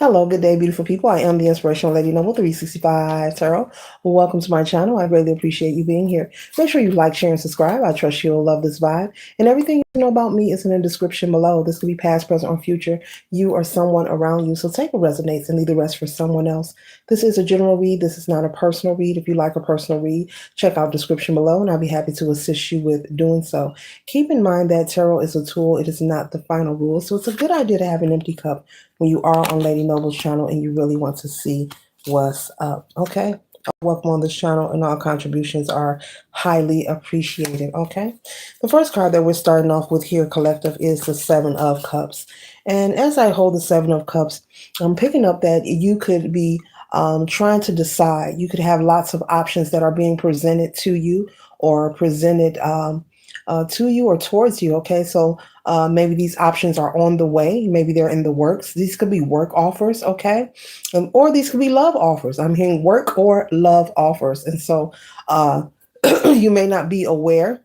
Hello, good day, beautiful people. I am the Inspirational Lady Noble 365 Tarot. Welcome to my channel. I greatly appreciate you being here. Make sure you like, share, and subscribe. I trust you'll love this vibe. And everything you know about me is in the description below. This could be past, present, or future. You or someone around you. So take what resonates and leave the rest for someone else. This is a general read. This is not a personal read. If you like a personal read, check out the description below, and I'll be happy to assist you with doing so. Keep in mind that tarot is a tool. It is not the final rule. So it's a good idea to have an empty cup when you are on Lady Noble's channel and you really want to see what's up. Okay. Welcome on this channel, and all contributions are highly appreciated. Okay. The first card that we're starting off with here, collective, is the Seven of Cups. And as I hold the Seven of Cups, I'm picking up that you could be trying to decide. You could have lots of options that are being presented to you or presented to you or towards you. Okay. So maybe these options are on the way. Maybe they're in the works. These could be work offers, okay? Or these could be love offers. I'm hearing work or love offers. And so you may not be aware,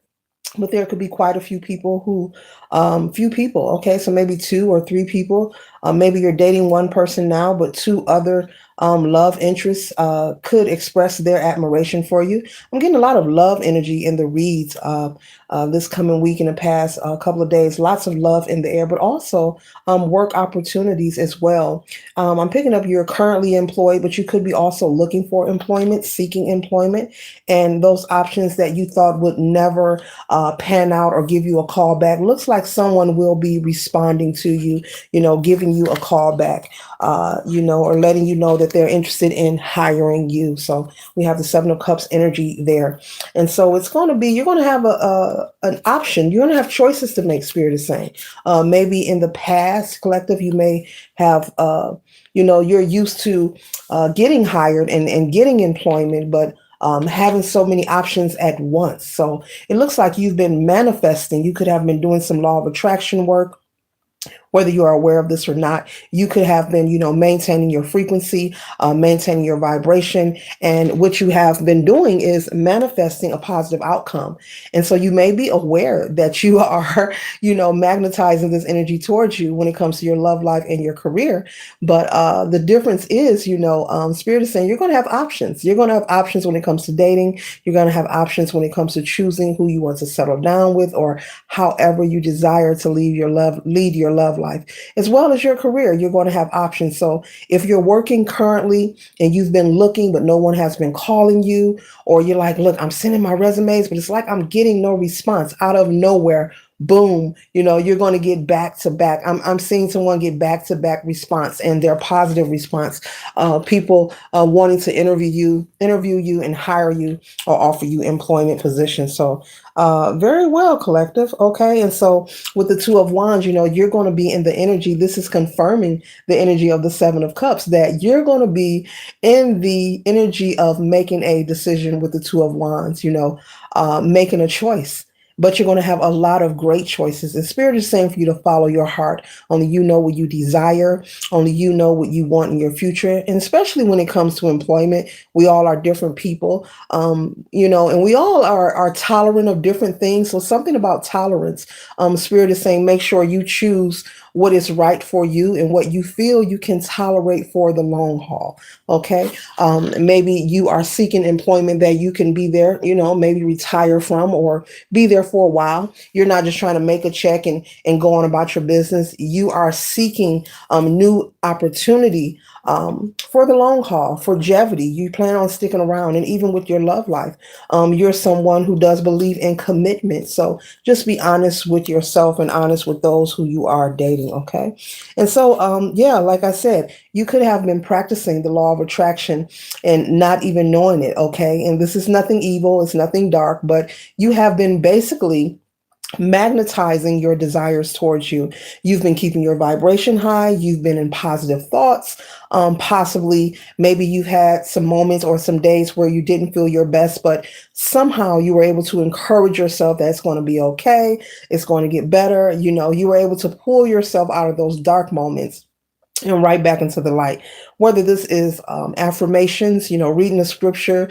but there could be quite a few people okay? So maybe two or three people. Maybe you're dating one person now, but two other love interests could express their admiration for you. I'm getting a lot of love energy in the reads this coming week, in the past couple of days. Lots of love in the air, but also work opportunities as well. I'm picking up you're currently employed, but you could be also looking for employment, seeking employment, and those options that you thought would never pan out or give you a call back. Looks like someone will be responding to you, giving you a call back, or letting you know that they're interested in hiring you. So we have the Seven of Cups energy there. And so it's going to be, you're going to have an option. You're going to have choices to make, Spirit is saying. Maybe in the past, collective, you may have, you're used to getting hired and getting employment, but having so many options at once. So it looks like you've been manifesting. You could have been doing some law of attraction work. Whether you are aware of this or not, you could have been, maintaining your frequency, maintaining your vibration. And what you have been doing is manifesting a positive outcome. And so you may be aware that you are, magnetizing this energy towards you when it comes to your love life and your career. But the difference is, Spirit is saying you're going to have options. You're going to have options when it comes to dating. You're going to have options when it comes to choosing who you want to settle down with, or however you desire to lead your love life, as well as your career. You're going to have options. So if you're working currently and you've been looking, but no one has been calling you, or you're like, look, I'm sending my resumes, but it's like I'm getting no response out of nowhere. Boom, you're going to get back to back. I'm seeing someone get back to back response, and their positive response. People wanting to interview you and hire you or offer you employment positions. So very well, collective. Okay. And so with the Two of Wands, you're going to be in the energy. This is confirming the energy of the Seven of Cups, that you're going to be in the energy of making a decision with the Two of Wands, making a choice. But you're going to have a lot of great choices. The Spirit is saying for you to follow your heart. Only you know what you desire. Only you know what you want in your future. And especially when it comes to employment, we all are different people, and we all are tolerant of different things. So something about tolerance, Spirit is saying, make sure you choose what is right for you and what you feel you can tolerate for the long haul. Okay. Maybe you are seeking employment that you can be there, maybe retire from, or be there for a while. You're not just trying to make a check and go on about your business. You are seeking new opportunity for the long haul, for longevity. You plan on sticking around. And even with your love life, you're someone who does believe in commitment. So just be honest with yourself and honest with those who you are dating. Okay. And so, like I said, you could have been practicing the law of attraction and not even knowing it. Okay. And this is nothing evil. It's nothing dark, but you have been basically magnetizing your desires towards you. You've been keeping your vibration high. You've been in positive thoughts. Possibly, maybe you've had some moments or some days where you didn't feel your best, but somehow you were able to encourage yourself that it's going to be okay. It's going to get better. You were able to pull yourself out of those dark moments and right back into the light. Whether this is affirmations, reading the scripture,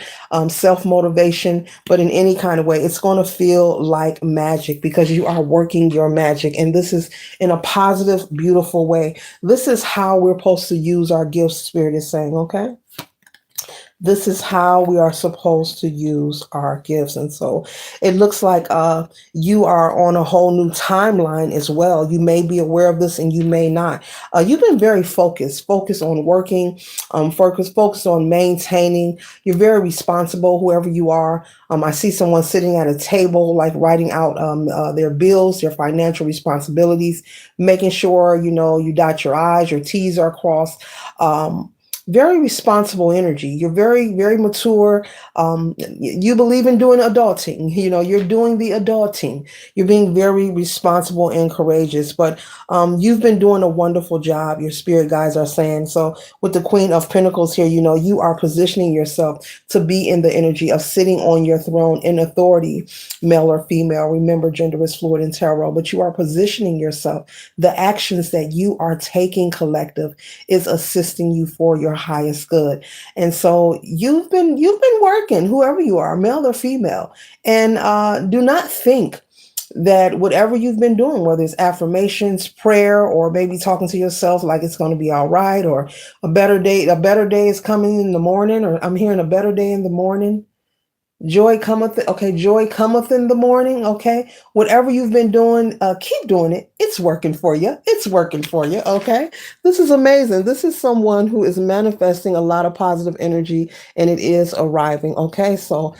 self-motivation, but in any kind of way, it's going to feel like magic because you are working your magic. And this is in a positive, beautiful way. This is how we're supposed to use our gifts, Spirit is saying, okay? This is how we are supposed to use our gifts. And so it looks like you are on a whole new timeline as well. You may be aware of this and you may not. You've been very focused on working, focused on maintaining. You're very responsible, whoever you are. I see someone sitting at a table, like writing out their bills, their financial responsibilities, making sure, you dot your I's, your T's are crossed. Very responsible energy. You're very, very mature. You believe in doing adulting. You're doing the adulting. You're being very responsible and courageous. But you've been doing a wonderful job. Your spirit guides are saying. So with the Queen of Pentacles here, you are positioning yourself to be in the energy of sitting on your throne in authority, male or female. Remember, gender is fluid in tarot, but you are positioning yourself. The actions that you are taking collective is assisting you for your highest good. And so you've been working, whoever you are, male or female, and do not think that whatever you've been doing, whether it's affirmations, prayer, or maybe talking to yourself like it's going to be all right, or a better day is coming in the morning, or I'm hearing a better day in the morning. Joy cometh in the morning. Okay. Whatever you've been doing, keep doing it. It's working for you. It's working for you. Okay. This is amazing. This is someone who is manifesting a lot of positive energy and it is arriving. Okay. So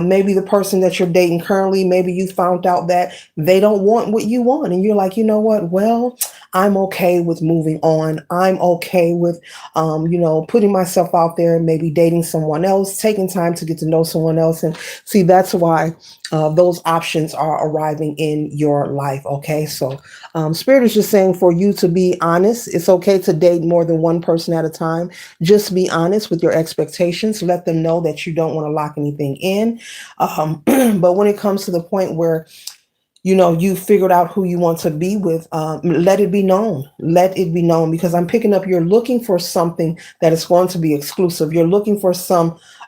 maybe the person that you're dating currently, maybe you found out that they don't want what you want. And you're like, you know what? Well, I'm okay with moving on. I'm okay with, putting myself out there, maybe dating someone else, taking time to get to know someone else. And see, that's why those options are arriving in your life. Okay. So Spirit is just saying for you to be honest. It's okay to date more than one person at a time. Just be honest with your expectations. Let them know that you don't want to lock anything in. But when it comes to the point where you figured out who you want to be with, let it be known. Let it be known, because I'm picking up, you're looking for something that is going to be exclusive. You're looking for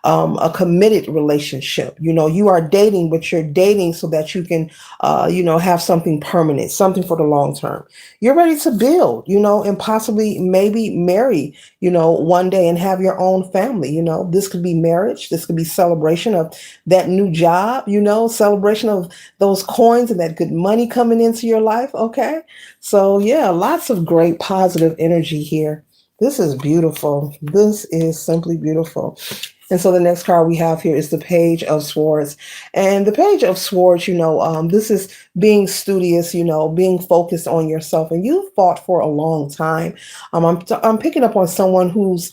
a committed relationship. You are dating, but you're dating so that you can, have something permanent, something for the long term. You're ready to build, and possibly maybe marry, one day and have your own family. This could be marriage. This could be celebration of that new job, celebration of those coins and that good money coming into your life. Okay. So yeah, lots of great positive energy here. This is beautiful. This is simply beautiful. And so the next card we have here is the Page of Swords. And the Page of Swords, this is being studious, being focused on yourself. And you've fought for a long time. I'm picking up on someone who's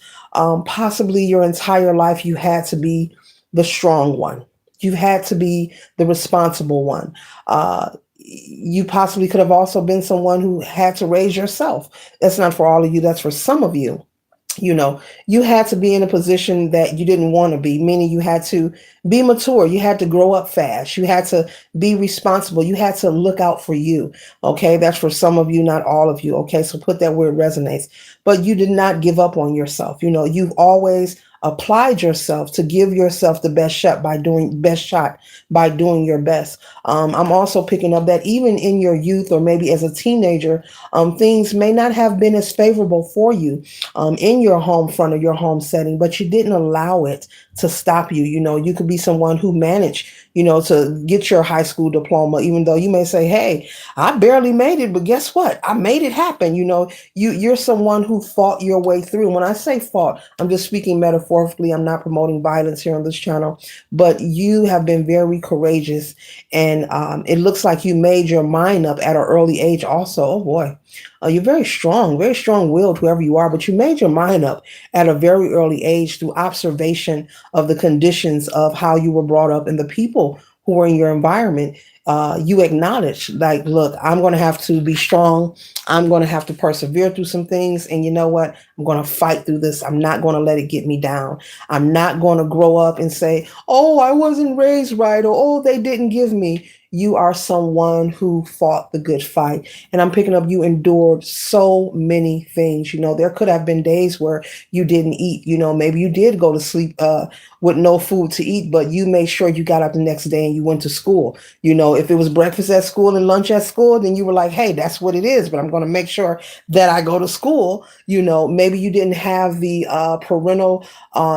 possibly your entire life you had to be the strong one. You had to be the responsible one. You possibly could have also been someone who had to raise yourself. That's not for all of you. That's for some of you. You had to be in a position that you didn't want to be, meaning you had to be mature. You had to grow up fast. You had to be responsible. You had to look out for you. Okay. That's for some of you, not all of you. Okay. So put that where it resonates, but you did not give up on yourself. You've always applied yourself to give yourself the best shot by doing your best. I'm also picking up that even in your youth or maybe as a teenager, things may not have been as favorable for you in your home front or your home setting, but you didn't allow it to stop you. You could be someone who managed, to get your high school diploma, even though you may say, hey, I barely made it, but guess what? I made it happen. You're someone who fought your way through. When I say fought, I'm just speaking metaphorically. I'm not promoting violence here on this channel, but you have been very courageous. And it looks like you made your mind up at an early age also. Oh boy. You're very strong-willed, whoever you are, but you made your mind up at a very early age through observation of the conditions of how you were brought up and the people who were in your environment. You acknowledge, like, look, I'm going to have to be strong. I'm going to have to persevere through some things. And you know what? I'm going to fight through this. I'm not going to let it get me down. I'm not going to grow up and say, oh, I wasn't raised right, or oh, they didn't give me. you are someone who fought the good fight. And I'm picking up, you endured so many things. There could have been days where you didn't eat. Maybe you did go to sleep with no food to eat, but you made sure you got up the next day and you went to school. If it was breakfast at school and lunch at school, then you were like, hey, that's what it is, but I'm going to make sure that I go to school. Maybe you didn't have the parental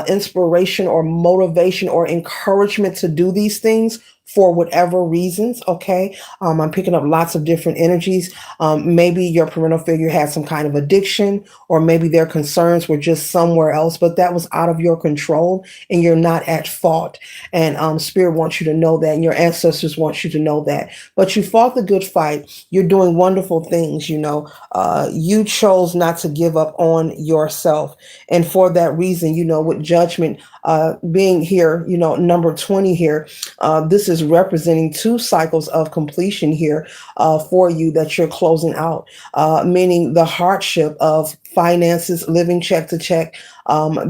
inspiration or motivation or encouragement to do these things for whatever reasons. Okay. I'm picking up lots of different energies. Maybe your parental figure had some kind of addiction, or maybe their concerns were just somewhere else, but that was out of your control and you're not at fault. And Spirit wants you to know that, and your ancestors want you to know that. But you fought the good fight. You're doing wonderful things. You chose not to give up on yourself. And for that reason, with judgment being here, number 20 here, this is representing 2 cycles of completion here for you that you're closing out, meaning the hardship of finances, living check to check,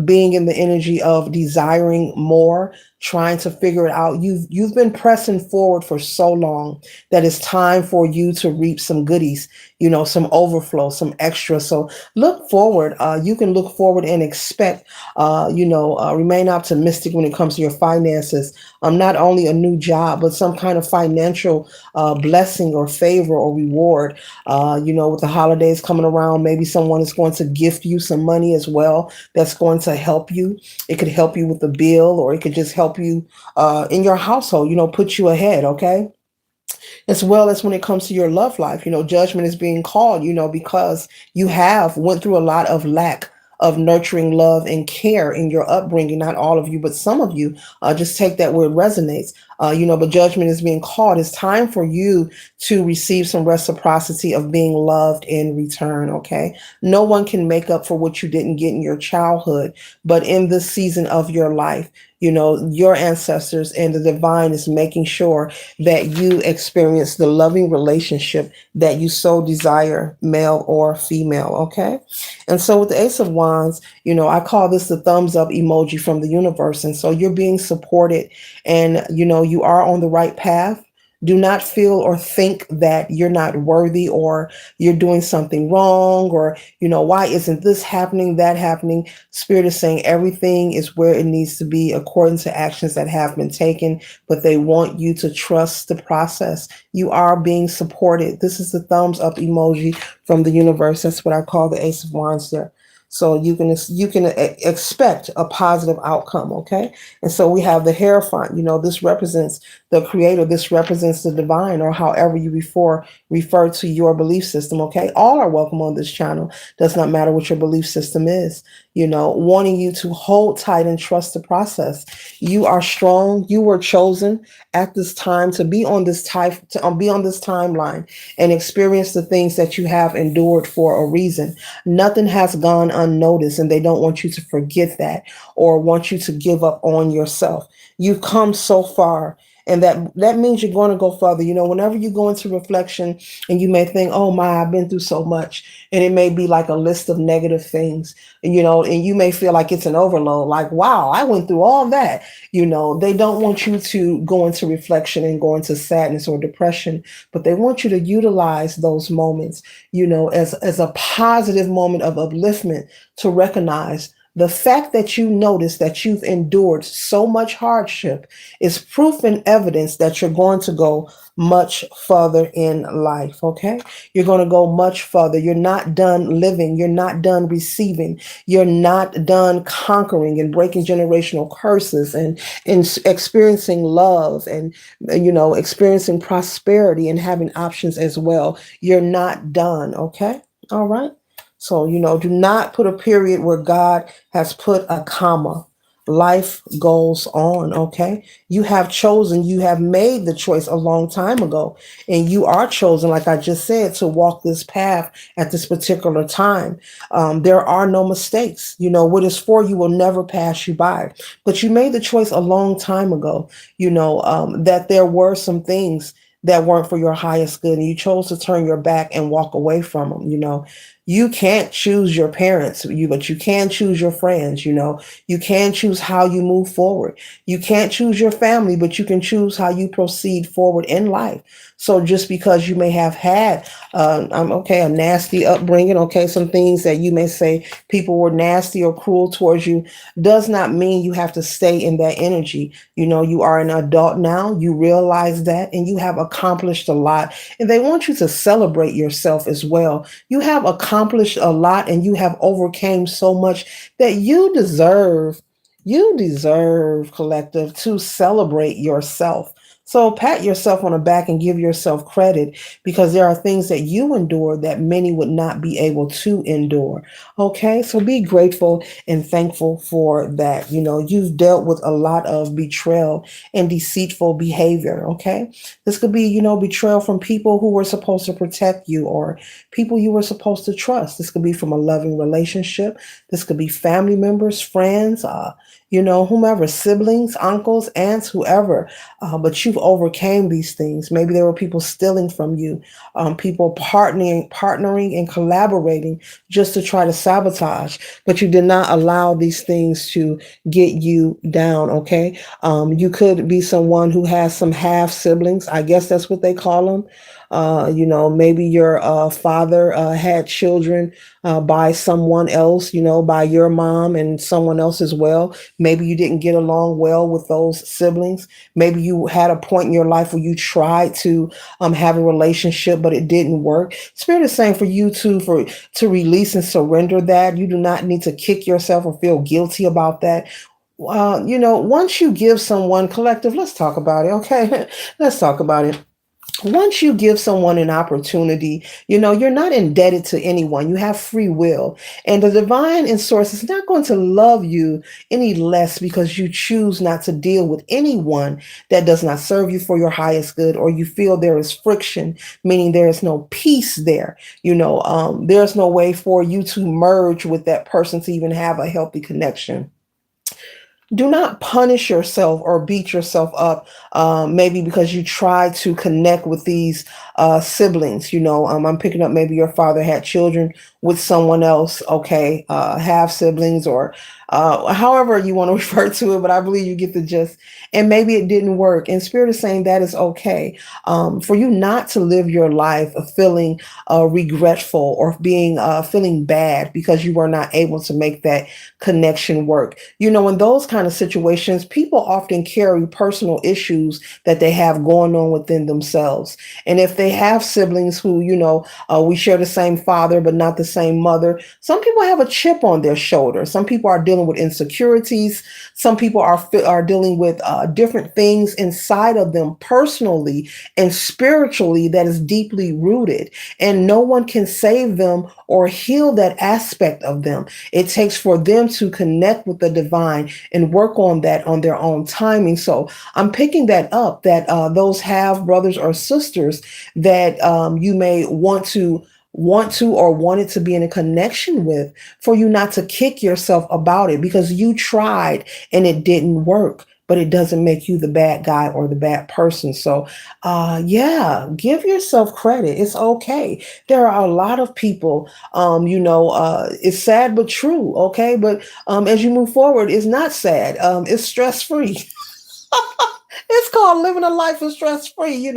being in the energy of desiring more, trying to figure it out. You've been pressing forward for so long that it's time for you to reap some goodies, some overflow, some extra. So look forward. You can look forward and expect, remain optimistic when it comes to your finances. Not only a new job, but some kind of financial blessing or favor or reward. With the holidays coming around, maybe someone is going to gift you some money as well. That's going to help you. It could help you with the bill, or it could just help you in your household, put you ahead. Okay. As well as when it comes to your love life, judgment is being called, because you have went through a lot of lack of nurturing love and care in your upbringing. Not all of you, but some of you, just take that where it resonates. But judgment is being called. It's time for you to receive some reciprocity of being loved in return. Okay. No one can make up for what you didn't get in your childhood, but in this season of your life, your ancestors and the divine is making sure that you experience the loving relationship that you so desire, male or female. Okay. And so with the Ace of Wands, I call this the thumbs up emoji from the universe. And so you're being supported, and, you are on the right path. Do not feel or think that you're not worthy, or you're doing something wrong, or, why isn't this happening, that happening? Spirit is saying everything is where it needs to be according to actions that have been taken, but they want you to trust the process. You are being supported. This is the thumbs up emoji from the universe. That's what I call the Ace of Wands there. So you can expect a positive outcome, okay? And so we have the Hierophant. This represents the Creator. This represents the divine, or however you refer to your belief system, okay? All are welcome on this channel. Does not matter what your belief system is. Wanting you to hold tight and trust the process. You are strong. You were chosen at this time to be on this be on this timeline and experience the things that you have endured for a reason. Nothing has gone unnoticed, and they don't want you to forget that or want you to give up on yourself. You've come so far, and that means you're going to go further. Whenever you go into reflection and you may think, oh my, I've been through so much, and it may be like a list of negative things, and you may feel like it's an overload, like, wow, I went through all that. They don't want you to go into reflection and go into sadness or depression, but they want you to utilize those moments, as a positive moment of upliftment, to recognize the fact that you notice that you've endured so much hardship is proof and evidence that you're going to go much further in life. Okay. You're going to go much further. You're not done living. You're not done receiving. You're not done conquering and breaking generational curses and experiencing love and, experiencing prosperity and having options as well. You're not done. Okay. All right. So, do not put a period where God has put a comma. Life goes on, okay? You have chosen, you have made the choice a long time ago, and you are chosen, like I just said, to walk this path at this particular time. There are no mistakes. What is for you will never pass you by. But you made the choice a long time ago, that there were some things that weren't for your highest good, and you chose to turn your back and walk away from them. You can't choose your parents, but you can choose your friends. You can choose how you move forward. You can't choose your family, but you can choose how you proceed forward in life. So just because you may have had, a nasty upbringing, okay, some things that you may say people were nasty or cruel towards you, does not mean you have to stay in that energy. You are an adult now, you realize that, and you have accomplished a lot. And they want you to celebrate yourself as well. You have accomplished a lot and you have overcame so much that you deserve, collective, to celebrate yourself. So pat yourself on the back and give yourself credit, because there are things that you endure that many would not be able to endure. Okay, so be grateful and thankful for that. You've dealt with a lot of betrayal and deceitful behavior. Okay, this could be, betrayal from people who were supposed to protect you, or people you were supposed to trust. This could be from a loving relationship. This could be family members, friends, whomever, siblings, uncles, aunts, whoever. But you've overcame these things. Maybe there were people stealing from you, people partnering and collaborating just to try to sabotage. But you did not allow these things to get you down. Okay, you could be someone who has some half siblings. I guess that's what they call them. Maybe your father had children by someone else, by your mom and someone else as well. Maybe you didn't get along well with those siblings. Maybe you had a point in your life where you tried to have a relationship, but it didn't work. Spirit is saying for you to release and surrender that. You do not need to kick yourself or feel guilty about that. Once you give someone, collective, let's talk about it. Okay, let's talk about it. Once you give someone an opportunity, you're not indebted to anyone. You have free will. And the divine in source is not going to love you any less because you choose not to deal with anyone that does not serve you for your highest good, or you feel there is friction, meaning there is no peace there. There's no way for you to merge with that person to even have a healthy connection. Do not punish yourself or beat yourself up, maybe because you try to connect with these siblings. I'm picking up, maybe your father had children with someone else, okay, half siblings, or however you want to refer to it, but I believe you get the gist. And maybe it didn't work. And Spirit is saying that is okay, for you not to live your life feeling regretful or being feeling bad because you were not able to make that connection work. In those kind of situations, people often carry personal issues that they have going on within themselves. And if they have siblings who, we share the same father, but not the same mother, some people have a chip on their shoulder. Some people are dealing with insecurities. Some people are dealing with different things inside of them personally and spiritually that is deeply rooted. And no one can save them or heal that aspect of them. It takes for them to connect with the divine and work on that on their own timing. So I'm picking that up, that those half brothers or sisters that you may want to or wanted to be in a connection with, for you not to kick yourself about it because you tried and it didn't work. But it doesn't make you the bad guy or the bad person. So, yeah, give yourself credit. It's okay. There are a lot of people, it's sad but true. Okay. But as you move forward, it's not sad. It's stress free. It's called living a life of stress free.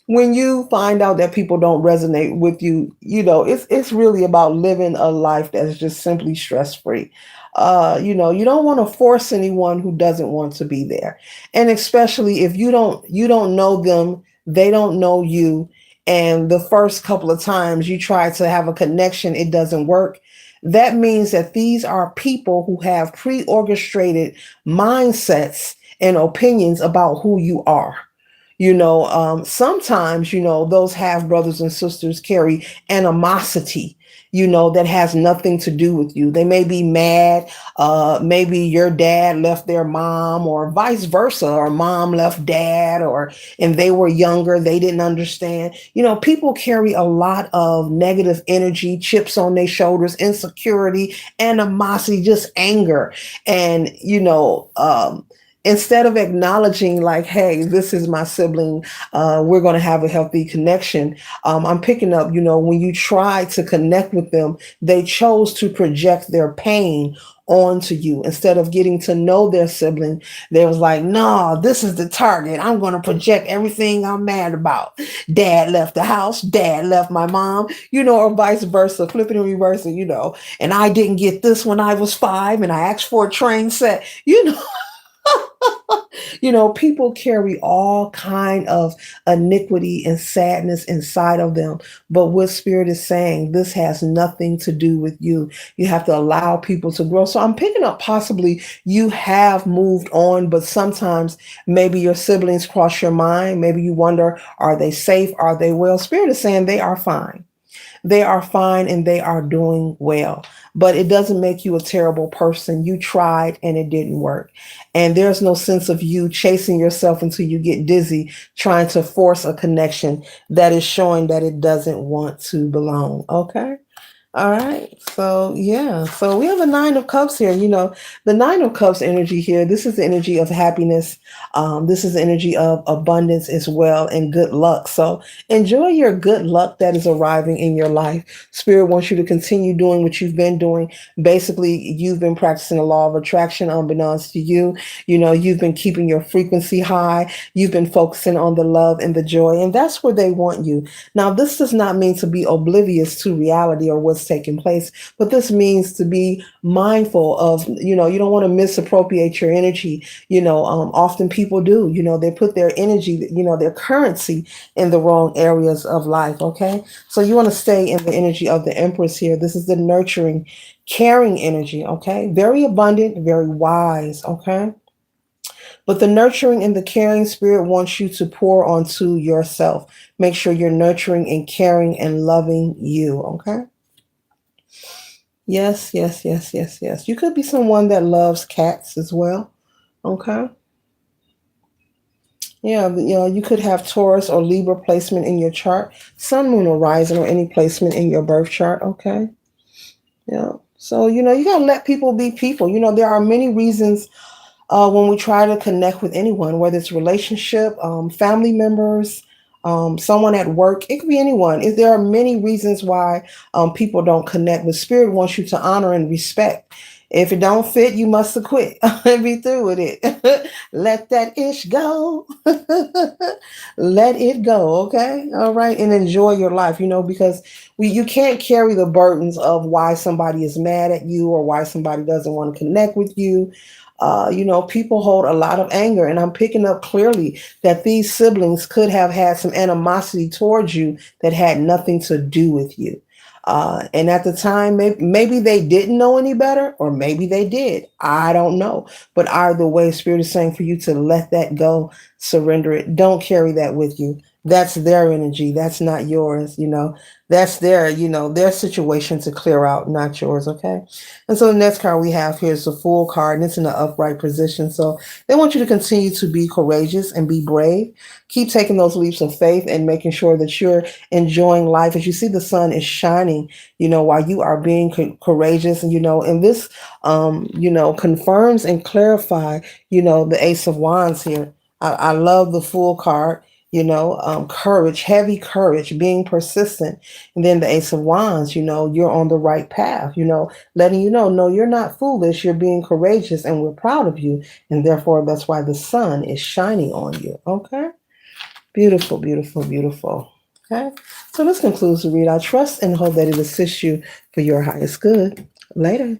When you find out that people don't resonate with you, it's really about living a life that's just simply stress free. You don't want to force anyone who doesn't want to be there, and especially if you don't know them, they don't know you, and the first couple of times you try to have a connection, it doesn't work. That means that these are people who have pre-orchestrated mindsets and opinions about who you are. Sometimes, those half brothers and sisters carry animosity, that has nothing to do with you. They may be mad. Maybe your dad left their mom, or vice versa, or mom left dad, and they were younger. They didn't understand. People carry a lot of negative energy, chips on their shoulders, insecurity, animosity, just anger. And, Instead of acknowledging like, hey, this is my sibling, we're going to have a healthy connection. I'm picking up, when you try to connect with them, they chose to project their pain onto you. Instead of getting to know their sibling, they was like, no, this is the target. I'm going to project everything I'm mad about. Dad left the house, dad left my mom, or vice versa, flipping and reversing, and I didn't get this when I was 5 and I asked for a train set. People carry all kind of iniquity and sadness inside of them. But what Spirit is saying, this has nothing to do with you. You have to allow people to grow. So I'm picking up possibly you have moved on, but sometimes maybe your siblings cross your mind. Maybe you wonder, are they safe? Are they well? Spirit is saying they are fine. They are fine and they are doing well. But it doesn't make you a terrible person. You tried and it didn't work. And there's no sense of you chasing yourself until you get dizzy, trying to force a connection that is showing that it doesn't want to belong. Okay? All right. So, yeah. So we have a Nine of Cups here. The Nine of Cups energy here, this is the energy of happiness. This is the energy of abundance as well and good luck. So enjoy your good luck that is arriving in your life. Spirit wants you to continue doing what you've been doing. Basically, you've been practicing the law of attraction unbeknownst to you. You've been keeping your frequency high. You've been focusing on the love and the joy. And that's where they want you. Now, this does not mean to be oblivious to reality or what's taking place, but this means to be mindful of, you don't want to misappropriate your energy. Often people do, they put their energy, their currency in the wrong areas of life. Okay. So you want to stay in the energy of the Empress here. This is the nurturing, caring energy. Okay. Very abundant, very wise. Okay. But the nurturing and the caring spirit wants you to pour onto yourself. Make sure you're nurturing and caring and loving you. Okay. Yes, yes, yes, yes, yes. You could be someone that loves cats as well. Okay. Yeah, you could have Taurus or Libra placement in your chart, Sun, Moon, or Rising, or any placement in your birth chart. Okay. Yeah. So, you got to let people be people. There are many reasons when we try to connect with anyone, whether it's relationship, family members, someone at work, it could be anyone. There are many reasons why people don't connect. But Spirit wants you to honor and respect. If it don't fit, you must have quit and be through with it. Let that ish go. Let it go. Okay. All right. And enjoy your life, because you can't carry the burdens of why somebody is mad at you or why somebody doesn't want to connect with you. People hold a lot of anger, and I'm picking up clearly that these siblings could have had some animosity towards you that had nothing to do with you. And at the time, maybe they didn't know any better, or maybe they did. I don't know. But either way, Spirit is saying for you to let that go, surrender it. Don't carry that with you. That's their energy. That's not yours. That's their situation to clear out, not yours. Okay. And so the next card we have here is the Fool card, and it's in the upright position. So they want you to continue to be courageous and be brave. Keep taking those leaps of faith and making sure that you're enjoying life. As you see, the sun is shining, while you are being courageous. And this, confirms and clarify, the Ace of Wands here. I love the Fool card. Courage, heavy courage, being persistent. And then the Ace of Wands, you're on the right path, letting no, you're not foolish. You're being courageous and we're proud of you. And therefore, that's why the sun is shining on you. Okay. Beautiful, beautiful, beautiful. Okay. So this concludes the read. I trust and hope that it assists you for your highest good. Later.